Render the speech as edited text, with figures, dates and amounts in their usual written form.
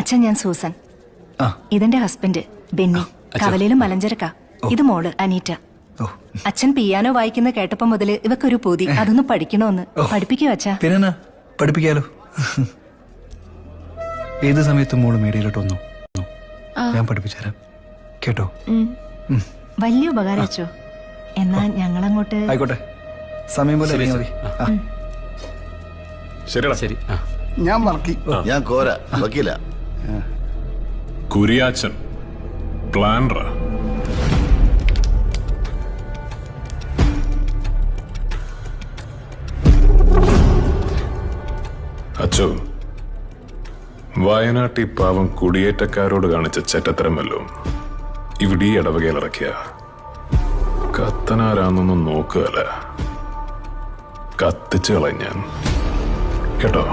അച്ഛൻ, ഞാൻ സൂസൻ. ഇതെന്റെ ഹസ്ബൻഡ് ബെന്നി. കവലയിലും മലഞ്ചരക്ക. ഇത് മോള് അനീറ്റ. അച്ഛൻ പിയാനോ വായിക്കുന്ന കേട്ടപ്പോ മുതല് ഇവക്കൊരു പൂതി, അതൊന്ന് പഠിക്കണോന്ന്. പഠിപ്പിക്കോ അച്ഛാ? പിന്നെ പഠിപ്പിക്കാലോ. ഏത് സമയത്തും മോള് മേടയിലോട്ട് വന്നു, ഞാൻ പഠിപ്പിച്ചുതരാം കേട്ടോ. വലിയ ഉപകാരം അച്ഛോ. എന്നാ ഞങ്ങളങ്ങോട്ട്. ആയിക്കോട്ടെ, സമയം പോലെ ഇറങ്ങിയാ മതി. ശരിടാ. ശരി. ഞാൻ വർക്കി. ഞാൻ കോര വക്കീല. കുരിയാച്ചൻ പ്ലാനറ. അച്ചോ, വയനാട്ടി പാവം കുടിയേറ്റക്കാരോട് കാണിച്ച ചെറ്റത്തരമല്ലോ ഇവിടെ ഈ ഇടവകയിലിറക്കിയ. കത്തനാരാന്നൊന്നും നോക്കുകയല്ല, കത്തിച്ചു കളഞ്ഞാൻ കേട്ടോ.